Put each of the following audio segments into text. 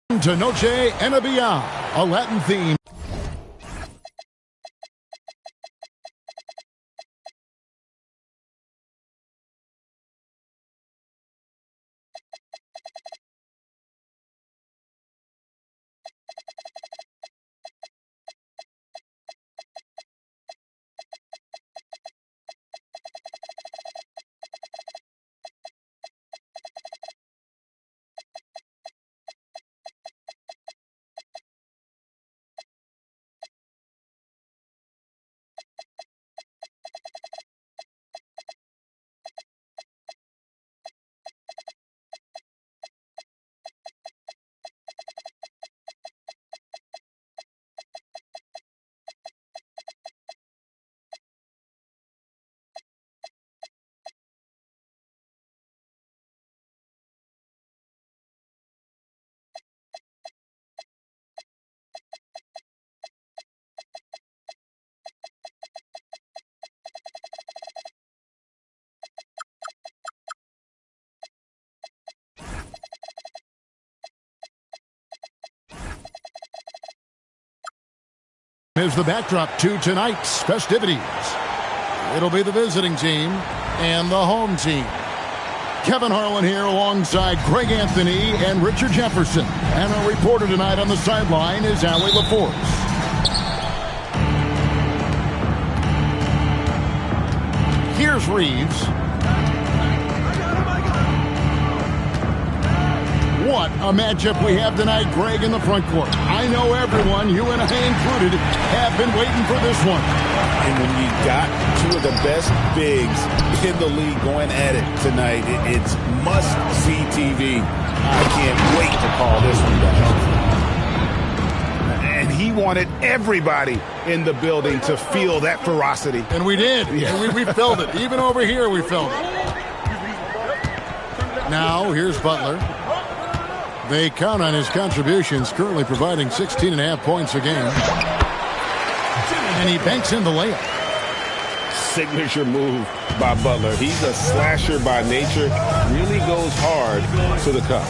To Noche Enabia, a Latin theme. Is the backdrop to tonight's festivities. It'll be the visiting team and the home team. Kevin Harlan here alongside Greg Anthony and Richard Jefferson. And our reporter tonight on the sideline is Allie LaForce. Here's Reeves. What a matchup we have tonight, Greg, in the front court. I know everyone, you and I included, have been waiting for this one. And when you got two of the best bigs in the league going at it tonight, it's must-see TV. I can't wait to call this one, guys. And he wanted everybody in the building to feel that ferocity. And we did. Yeah. We felt it. Even over here, we felt it. Now, here's Butler. They count on his contributions, currently providing 16.5 points a game. And he banks in the layup. Signature move by Butler. He's a slasher by nature. Really goes hard to the cup.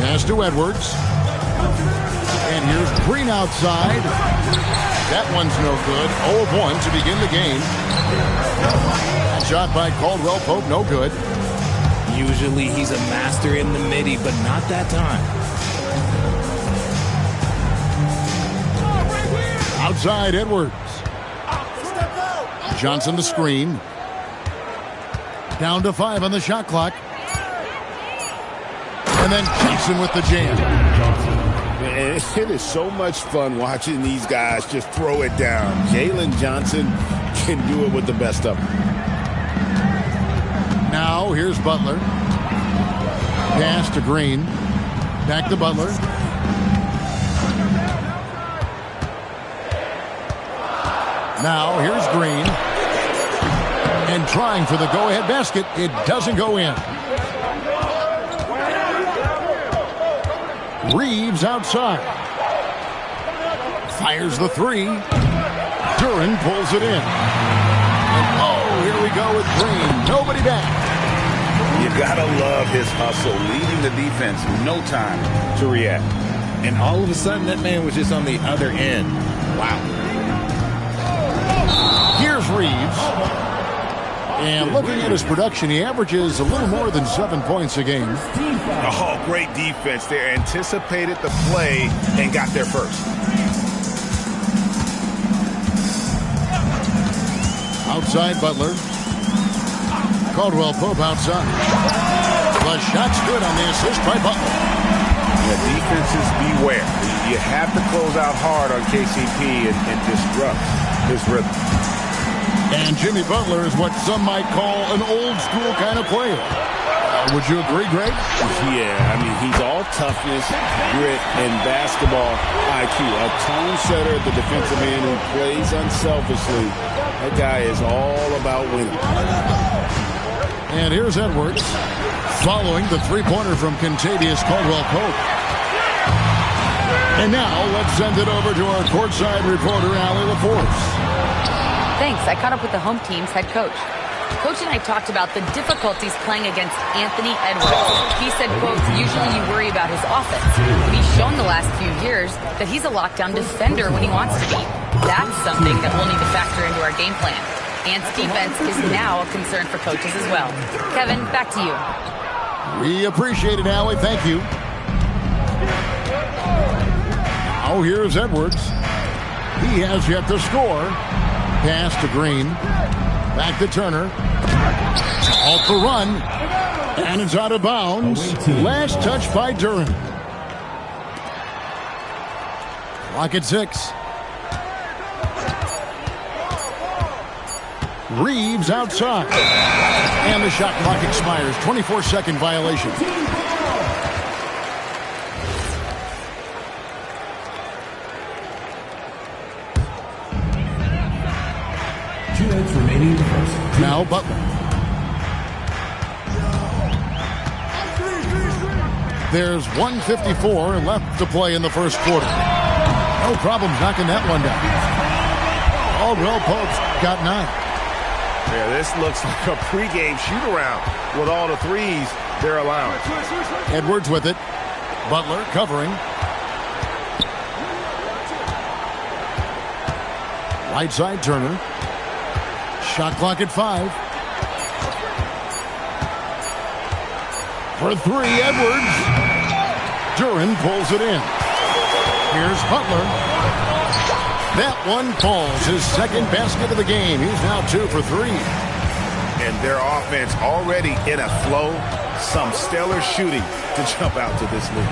Pass to Edwards. And here's Green outside. That one's no good. 0 of 1 to begin the game. That shot by Caldwell Pope, no good. Usually he's a master in the midi, but not that time. Outside Edwards. Johnson the screen. Down to 5 on the shot clock. And then Jackson with the jam. Man, it is so much fun watching these guys just throw it down. Jalen Johnson can do it with the best of them. Now, here's Butler. Pass to Green. Back to Butler. Now, here's Green. And trying for the go-ahead basket. It doesn't go in. Reeves outside. Fires the three. Duren pulls it in. And oh, here we go with Green. Nobody back. You gotta love his hustle, leading the defense, no time to react. And all of a sudden, that man was just on the other end. Wow. Here's Reeves. And looking at his production, he averages a little more than 7 points a game. Oh, great defense there. Anticipated the play and got there first. Outside Butler. Caldwell Pope outside. The shot's good on the assist by Butler. Yeah, defenses beware. You have to close out hard on KCP and disrupt his rhythm. And Jimmy Butler is what some might call an old-school kind of player. Would you agree, Greg? Yeah, I mean, he's all toughness, grit, and basketball IQ. A tone setter, the defensive end who plays unselfishly. That guy is all about winning. And here's Edwards, following the three-pointer from Kentavious Caldwell-Pope. And now let's send it over to our courtside reporter, Allie LaForce. Thanks. I caught up with the home team's head coach. Coach and I talked about the difficulties playing against Anthony Edwards. He said, quote, usually you worry about his offense, but he's shown the last few years that he's a lockdown defender when he wants to be. That's something that we'll need to factor into our game plan. Ant's defense is now a concern for coaches as well. Kevin, back to you. We appreciate it, Allie. Thank you. Now here's Edwards. He has yet to score. Pass to Green. Back to Turner. Off the run. And it's out of bounds. Last touch by Duren. Clock at 6. Reeves outside. And the shot clock expires. 24-second violation. Now Butler. There's 1:54 left to play in the first quarter. No problems knocking that one down. Caldwell Pope's got 9. Yeah, this looks like a pregame shoot-around with all the threes they're allowing. Edwards with it. Butler covering. Right side Turner. Shot clock at 5. For 3, Edwards. Duren pulls it in. Here's Butler. That one falls. His second basket of the game. He's now 2 for 3. And their offense already in a flow. Some stellar shooting to jump out to this lead.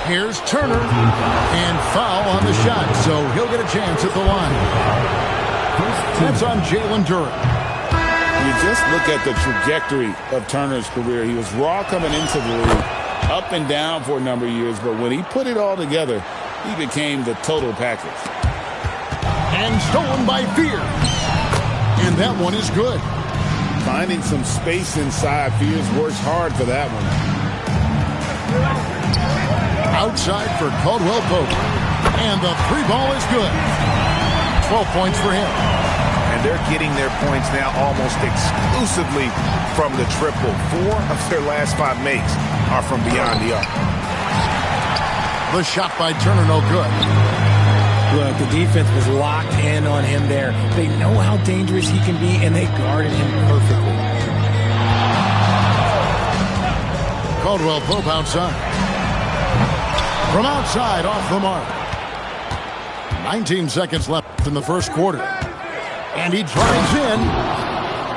Here's Turner. And foul on the shot, so he'll get a chance at the line. That's on Jalen Duren. You just look at the trajectory of Turner's career. He was raw coming into the league, up and down for a number of years, but when he put it all together, he became the total package. And stolen by Fears. And that one is good. Finding some space inside, Fears works hard for that one. Outside for Caldwell Pope. And the 3 ball is good. 12 points for him. And they're getting their points now almost exclusively from the triple. 4 of their last 5 makes are from beyond the arc. The shot by Turner, no good. Look, the defense was locked in on him there. They know how dangerous he can be, and they guarded him perfectly. Caldwell Pope outside. From outside, off the mark. 19 seconds left in the first quarter. And he drives in.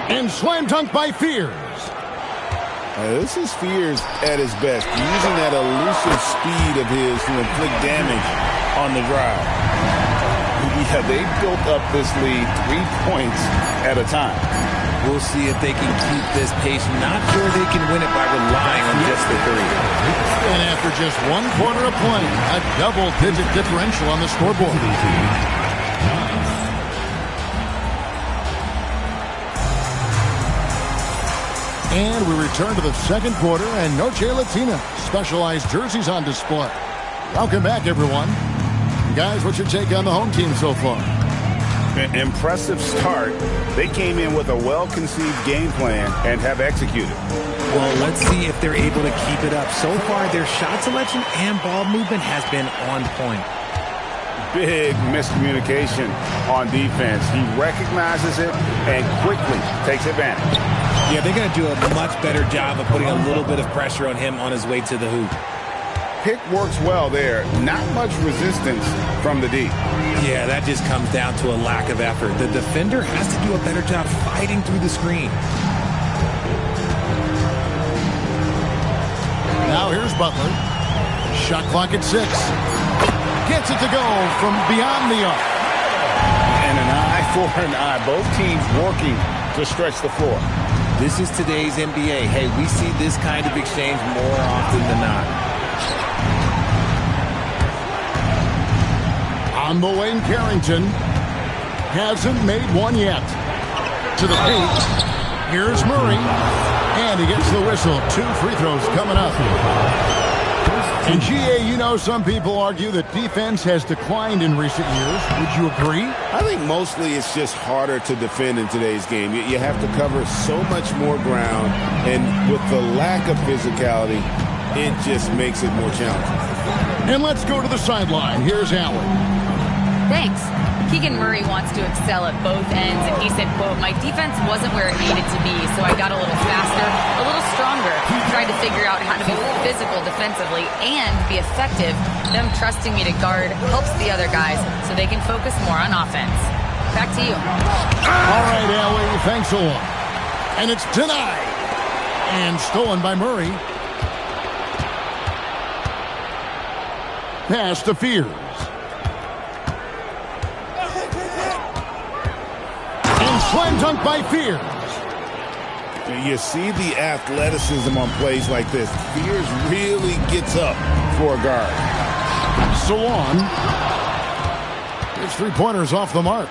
And slam dunk by Fears. This is Fears at his best, using that elusive speed of his to inflict damage on the drive. Yeah, they built up this lead 3 points at a time. We'll see if they can keep this pace. Not sure they can win it by relying on just the 3. And after just 1 quarter of play, a double-digit differential on the scoreboard. And we return to the second quarter, and Noche Latina specialized jerseys on display. Welcome back, everyone. Guys, what's your take on the home team so far? An impressive start. They came in with a well-conceived game plan and have executed. Well, let's see if they're able to keep it up. So far, their shot selection and ball movement has been on point. Big miscommunication on defense. He recognizes it and quickly takes advantage. Yeah, they're going to do a much better job of putting a little bit of pressure on him on his way to the hoop. Pick works well there. Not much resistance from the D. Yeah, that just comes down to a lack of effort. The defender has to do a better job fighting through the screen. Now here's Butler. Shot clock at 6. Gets it to go from beyond the arc. And an eye for an eye. Both teams working to stretch the floor. This is today's NBA. Hey, we see this kind of exchange more often than not. On the lane, Carrington hasn't made one yet. To the peak. Here's Murray. And he gets the whistle. 2 free throws coming up. And GA, you know, some people argue that defense has declined in recent years. Would you agree? I think mostly it's just harder to defend in today's game. You have to cover so much more ground, and with the lack of physicality, it just makes it more challenging. And let's go to the sideline. Here's Allen. Thanks. Keegan Murray wants to excel at both ends, and he said, quote, "My defense wasn't where it needed to be, so I got a little faster, a little stronger, tried to figure out how to be physical defensively and be effective. Them trusting me to guard helps the other guys so they can focus more on offense." Back to you. All right, Allie, thanks a lot. And it's denied. And stolen by Murray. Pass to Fears. Slam dunk by Fears. You see the athleticism on plays like this. Fears really gets up for a guard. Salon. His three-pointers off the mark.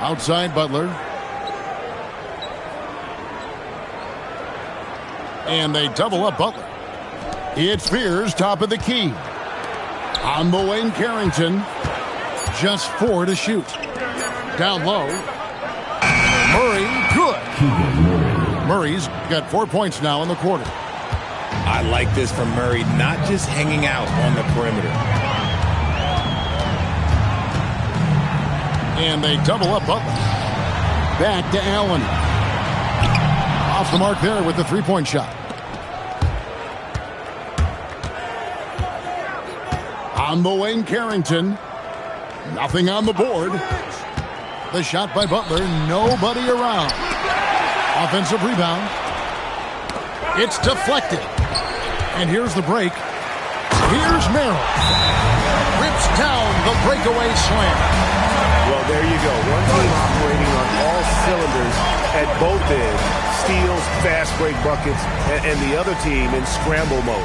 Outside Butler. And they double up Butler. It's Fears, top of the key. On the wing, Carrington. Just 4 to shoot. Down low. Murray, good. Murray's got 4 points now in the quarter. I like this from Murray, not just hanging out on the perimeter. And they double up Butler. Back to Allen. Off the mark there with the three-point shot. On the wing, Carrington. Nothing on the board. The shot by Butler, nobody around. Offensive rebound. It's deflected. And here's the break. Here's Merrill. Rips down the breakaway slam. Well, there you go. One team operating on all cylinders at both ends. Steals, fast break buckets, and the other team in scramble mode.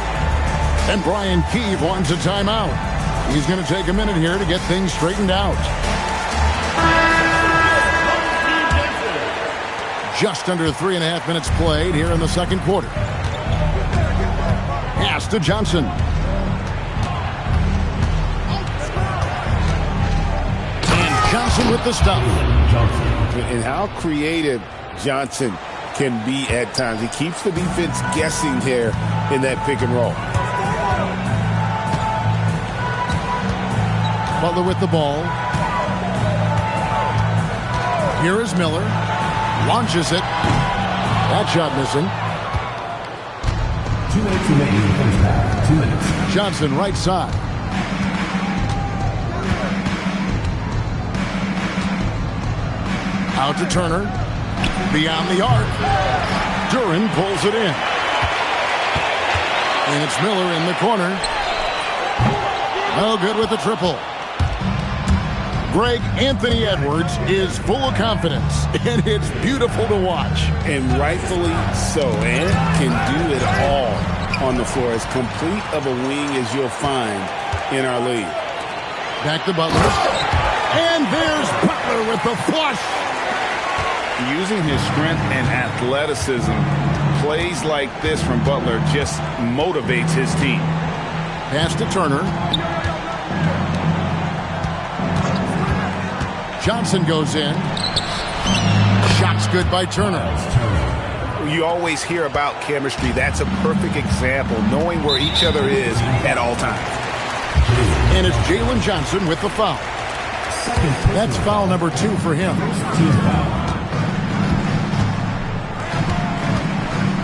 And Brian Keefe wants a timeout. He's going to take a minute here to get things straightened out. Just under 3.5 minutes played here in the second quarter. Pass to Johnson. And Johnson with the stop. And how creative Johnson can be at times. He keeps the defense guessing here in that pick and roll. Butler with the ball. Here is Miller. Launches it. That shot missing. 2 minutes remaining. 2 minutes. Johnson right side. Out to Turner. Beyond the arc. Duren pulls it in. And it's Miller in the corner. No good with the triple. Greg Anthony Edwards is full of confidence, and it's beautiful to watch. And rightfully so. And can do it all on the floor. As complete of a wing as you'll find in our league. Back to Butler. And there's Butler with the flush. Using his strength and athleticism, plays like this from Butler just motivates his team. Pass to Turner. Johnson goes in. Shot's good by Turner. You always hear about chemistry. That's a perfect example, knowing where each other is at all times. And it's Jalen Johnson with the foul. That's foul number 2 for him.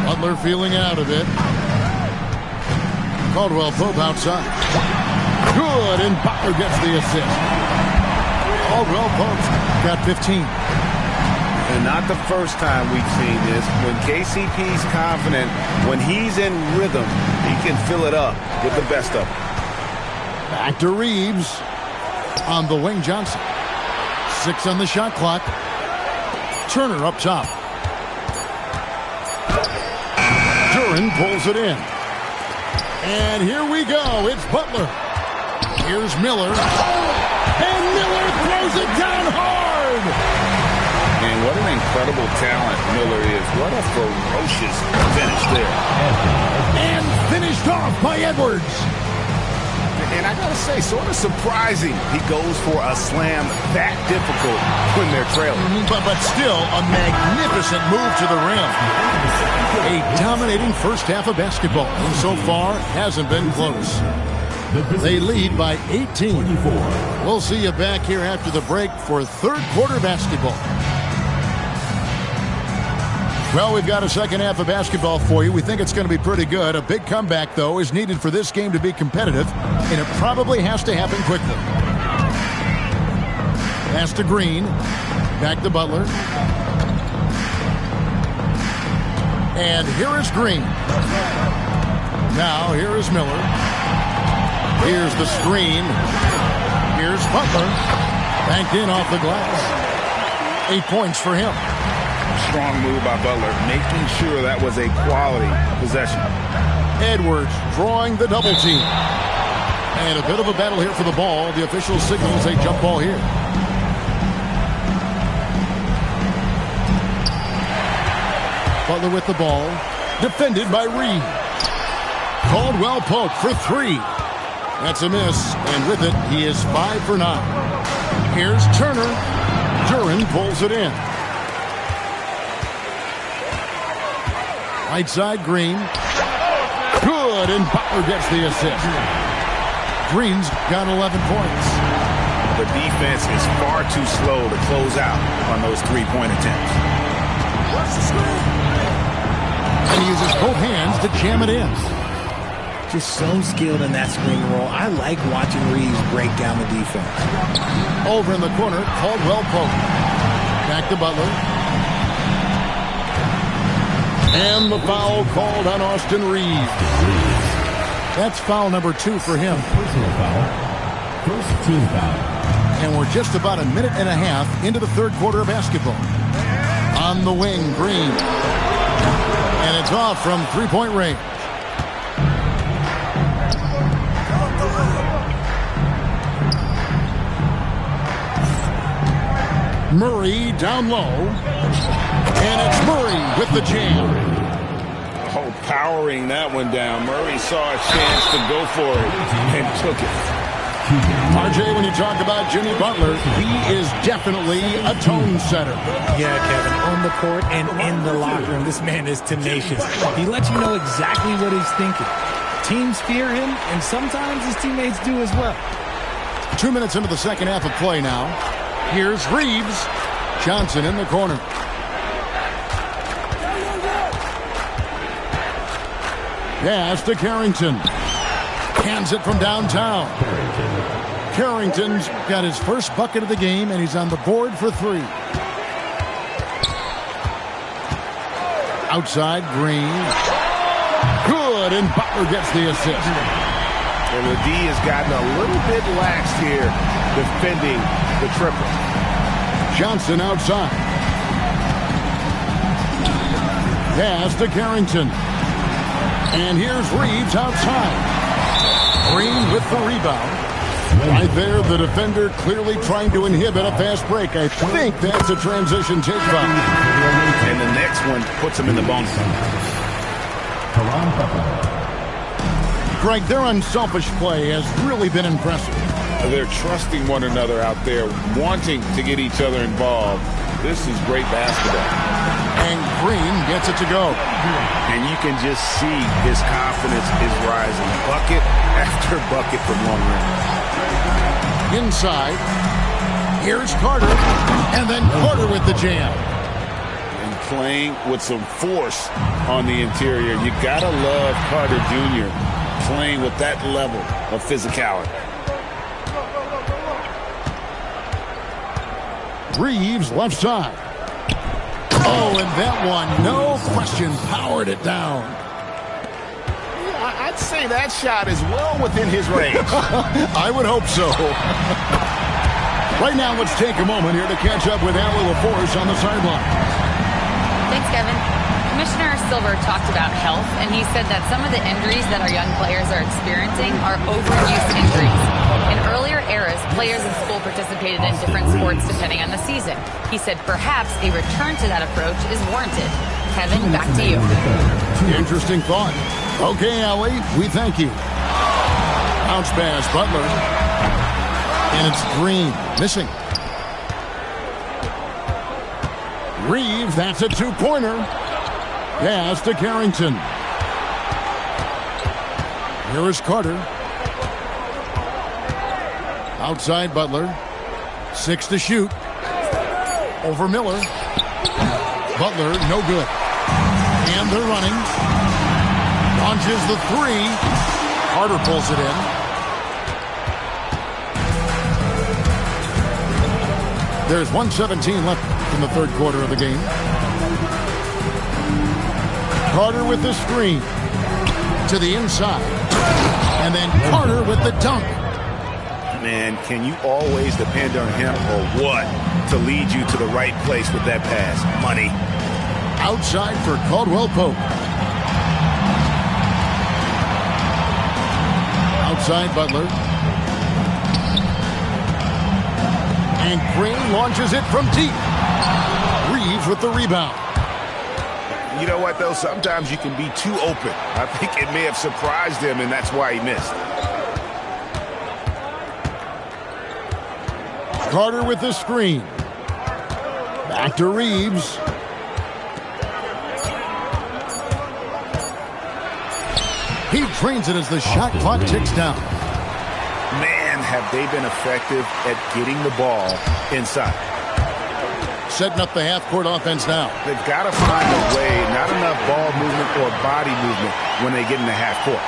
Butler feeling out of it. Caldwell Pope outside. Good, and Butler gets the assist. Caldwell Pope got 15. And not the first time we've seen this. When KCP's confident, when he's in rhythm, he can fill it up with the best of them. Back to Reeves. On the wing, Johnson. 6 on the shot clock. Turner up top. Duren pulls it in. And here we go. It's Butler. Here's Miller. And Miller throws it down hard. And what an incredible incredible talent Miller is. What a ferocious finish there. And finished off by Edwards. And I gotta say, sort of surprising he goes for a slam that difficult when they're trailing. But still, a magnificent move to the rim. A dominating first half of basketball. And so far, hasn't been close. They lead by 18. We'll see you back here after the break for third quarter basketball. Well, we've got a second half of basketball for you. We think it's going to be pretty good. A big comeback, though, is needed for this game to be competitive, and it probably has to happen quickly. Pass to Green. Back to Butler. And here is Green. Now, here is Miller. Here's the screen. Here's Butler. Banked in off the glass. 8 points for him. Strong move by Butler, making sure that was a quality possession. Edwards drawing the double team. And a bit of a battle here for the ball. The official signals a jump ball here. Butler with the ball. Defended by Reed. Caldwell Pope for three. That's a miss. And with it, he is 5 for 9. Here's Turner. Duren pulls it in. Right side, Green. Good, and Butler gets the assist. Green's got 11 points. The defense is far too slow to close out on those three-point attempts. And he uses both hands to jam it in. Just so skilled in that screen roll. I like watching Reeves break down the defense. Over in the corner, Caldwell Pope. Back to Butler. And the foul called on Austin Reeves. That's foul number 2 for him. Personal foul. First team foul. And we're just about a minute and a half into the third quarter of basketball. On the wing, Green. And it's off from three-point range. Murray down low. And it's Murray with the jam. Oh, powering that one down. Murray saw a chance to go for it and took it. RJ, when you talk about Jimmy Butler, he is definitely a tone setter. Yeah, Kevin, on the court and in the locker room, this man is tenacious. He lets you know exactly what he's thinking. Teams fear him, and sometimes his teammates do as well. 2 minutes into the second half of play now. Here's Reeves. Johnson in the corner. Pass to Carrington. Hands it from downtown. Carrington's got his first bucket of the game, and he's on the board for 3. Outside, Green. Good, and Butler gets the assist. And the D has gotten a little bit lax here defending the triple. Johnson outside. Pass to Carrington. And here's Reeves outside. Green with the rebound. Right there, the defender clearly trying to inhibit a fast break. I think that's a transition take foul. And the next one puts him in the bonus. Greg, their unselfish play has really been impressive. They're trusting one another out there, wanting to get each other involved. This is great basketball. And Green gets it to go. And you can just see his confidence is rising. Bucket after bucket from long range. Inside. Here's Carter. And then Carter with the jam. And playing with some force on the interior. You gotta love Carter Jr. playing with that level of physicality. Reeves left side. Oh, and that one, no question, powered it down. Yeah, I'd say that shot is well within his range. I would hope so. Right now, let's take a moment here to catch up with Allie LaForce on the sideline. Thanks, Kevin. Commissioner Silver talked about health, and he said that some of the injuries that our young players are experiencing are overuse injuries. In earlier eras, players in school participated in different sports depending on the season. He said perhaps a return to that approach is warranted. Kevin, back to you. Interesting thought. Okay, Allie, we thank you. Bounce pass, Butler. And it's Green, missing. Reeves, that's a two-pointer. Pass to Carrington. Here is Carter. Outside Butler. 6 to shoot. Over Miller. Butler, no good. And they're running. Launches the three. Carter pulls it in. There's 1:17 left in the third quarter of the game. Carter with the screen. To the inside. And then Carter with the dunk. Man, can you always depend on him or what to lead you to the right place with that pass? Money. Outside for Caldwell Pope. Outside Butler. And Green launches it from deep. Reeves with the rebound. You know what, though? Sometimes you can be too open. I think it may have surprised him, and that's why he missed. Carter with the screen. Back to Reeves. He drains it as the shot clock ticks down. Man, have they been effective at getting the ball inside. Setting up the half-court offense now. They've got to find a way, not enough ball movement or body movement when they get in the half-court.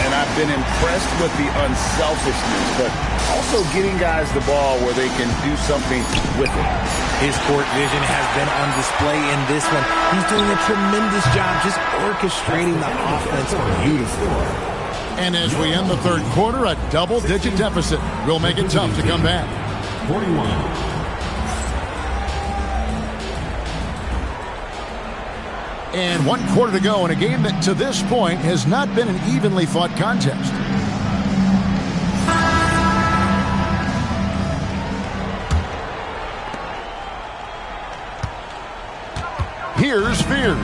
And I've been impressed with the unselfishness, but also getting guys the ball where they can do something with it. His court vision has been on display in this one. He's doing a tremendous job just orchestrating the offense beautifully. And as we end the third quarter, a double-digit deficit will make it tough to come back. 41. And 1 quarter to go in a game that to this point has not been an evenly fought contest. Here's Fears.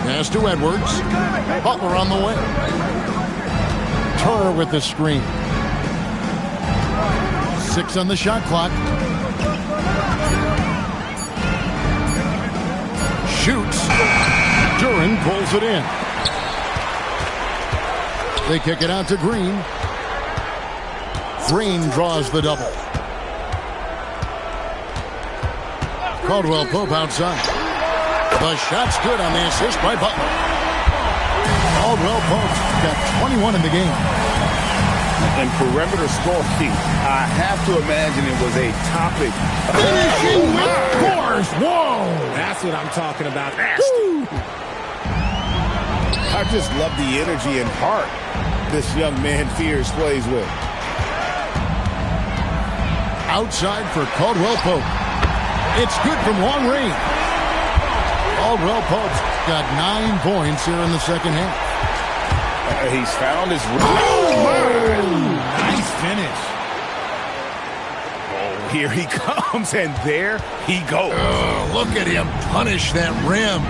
Pass to Edwards. Butler on the way. Turner with the screen. 6 on the shot clock. Shoots. Duren pulls it in. They kick it out to Green. Green draws the double. Caldwell Pope outside. The shot's good on the assist by Butler. Caldwell Pope's got 21 in the game. And perimeter scoring, I have to imagine it was a topic. Finishing with force. Whoa! That's what I'm talking about. I just love the energy and heart this young man Fears plays with. Outside for Caldwell Pope. It's good from long range. Caldwell Pope's got 9 points here in the second half. He's found his Nice finish. Oh, here he comes, and there he goes. Look at him punish that rim.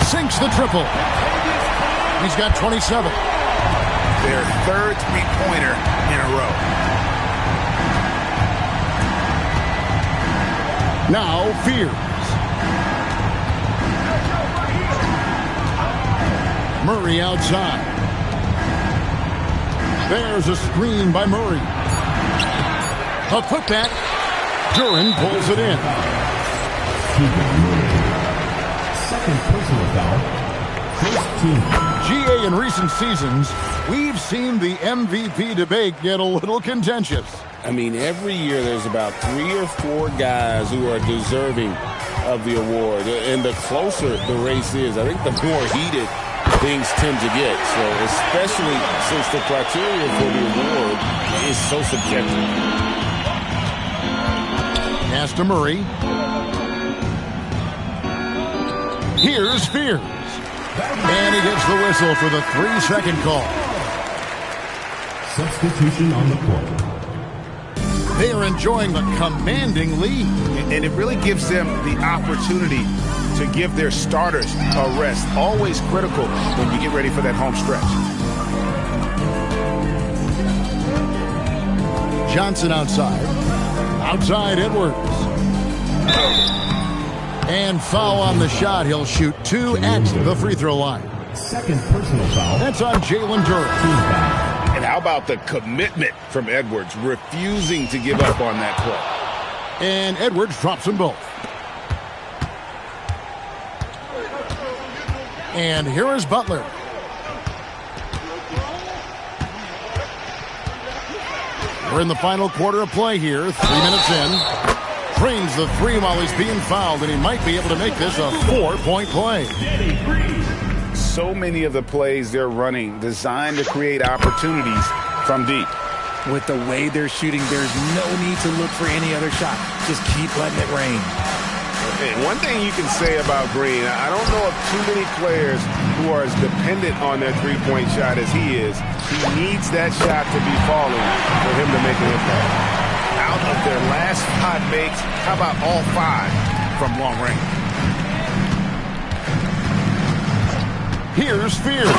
Sinks the triple. He's got 27. Their third three-pointer in a row. Now Fears. Murray outside. There's a screen by Murray. A putback. Duren pulls it in. Second personal foul. First team. GA in recent seasons, we've seen the MVP debate get a little contentious. I mean, every year there's about 3 or 4 guys who are deserving of the award. And the closer the race is, I think the more heated things tend to get. So especially since the criteria for the award is so subjective. Pass to Murray. Here's Fears. And he gets the whistle for the 3-second call. Substitution on the court. They are enjoying the commanding lead. And it really gives them the opportunity to give their starters a rest. Always critical when you get ready for that home stretch. Johnson outside. Outside Edwards. And foul on the shot. He'll shoot 2 at the free throw line. Second personal foul. That's on Jalen Duren. And how about the commitment from Edwards, refusing to give up on that play. And Edwards drops them both. And here is Butler. We're in the final quarter of play here. 3 minutes in. Drains the 3 while he's being fouled, and he might be able to make this a 4-point play. So many of the plays they're running designed to create opportunities from deep. With the way they're shooting, there's no need to look for any other shot. Just keep letting it rain. And one thing you can say about Green, I don't know of too many players who are as dependent on their three-point shot as he is. He needs that shot to be falling for him to make an impact. Out of their last 5 makes, how about all 5 from long range? Here's Fears.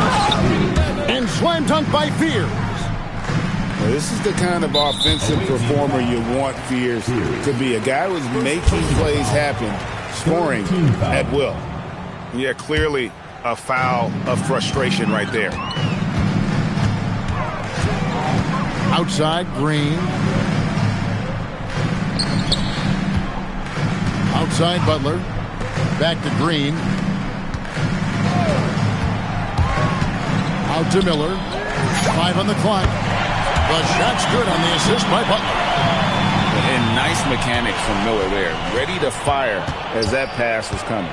And slam dunk by Fears. Well, this is the kind of offensive performer you want Fears to be. A guy who's making plays happen, scoring at will. Yeah, clearly a foul of frustration right there. Outside Green. Outside Butler. Back to Green. Out to Miller. 5 on the clock. The shot's good on the assist by Butler. And nice mechanics from Miller there. Ready to fire as that pass was coming.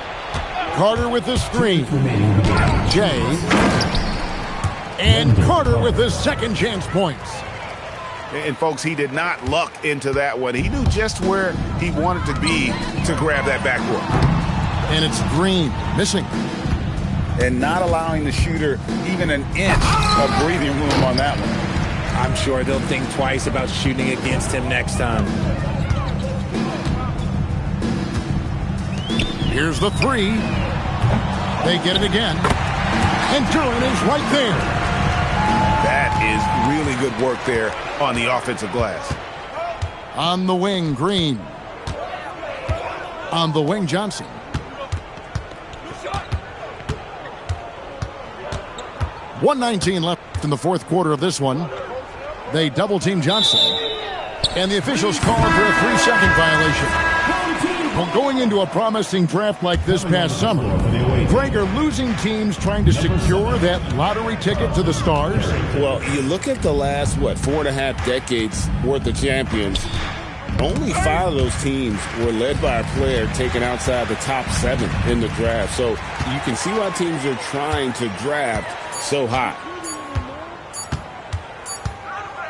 Carter with the screen. Jay. And Carter with his second chance points. And, folks, he did not luck into that one. He knew just where he wanted to be to grab that backboard. And it's Green missing. And not allowing the shooter even an inch of breathing room on that one. I'm sure they'll think twice about shooting against him next time. Here's the 3. They get it again. And Duren is right there. That is really good work there on the offensive glass. On the wing, Green. On the wing, Johnson. .119 left in the fourth quarter of this one. They double-team Johnson. And the officials call for a 3-second violation. Well, going into a promising draft like this past summer, Greg, are losing teams trying to secure that lottery ticket to the stars? Well, you look at the last, 4.5 decades worth of champions. Only 5 of those teams were led by a player taken outside the top 7 in the draft. So you can see why teams are trying to draft so high.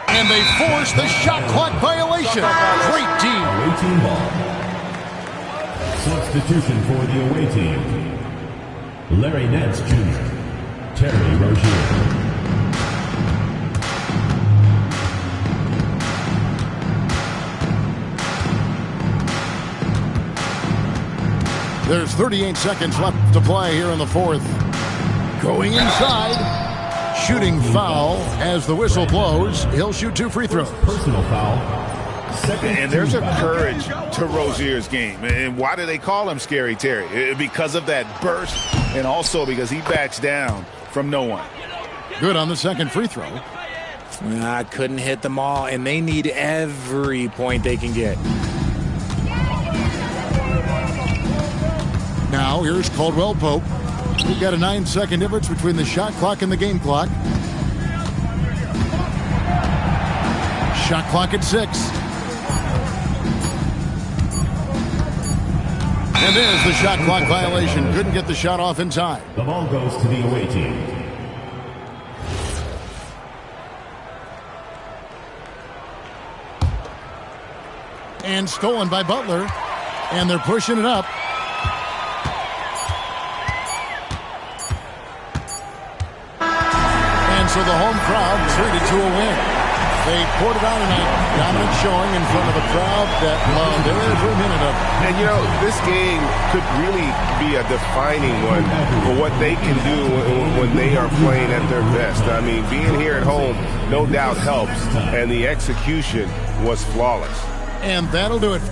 And they force the shot clock violation. Great team. Away team ball. Substitution for the away team. Larry Nance Jr. Terry Rozier. There's 38 seconds left to play here in the fourth. Going inside. Shooting foul as the whistle blows. He'll shoot 2 free throws. Personal foul. And there's a courage to Rozier's game. And why do they call him Scary Terry? Because of that burst and also because he backs down from no one. Good on the second free throw. I couldn't hit them all, and they need every point they can get. Now here's Caldwell Pope. We've got a 9-second difference between the shot clock and the game clock. Shot clock at 6. And there's the shot clock violation. Couldn't get the shot off in time. The ball goes to the away team. And stolen by Butler. And they're pushing it up. So the home crowd treated to a win. They poured it on tonight. Dominant showing in front of a crowd that loved every minute of it. And, you know, this game could really be a defining one for what they can do when they are playing at their best. I mean, being here at home no doubt helps, and the execution was flawless. And that'll do it.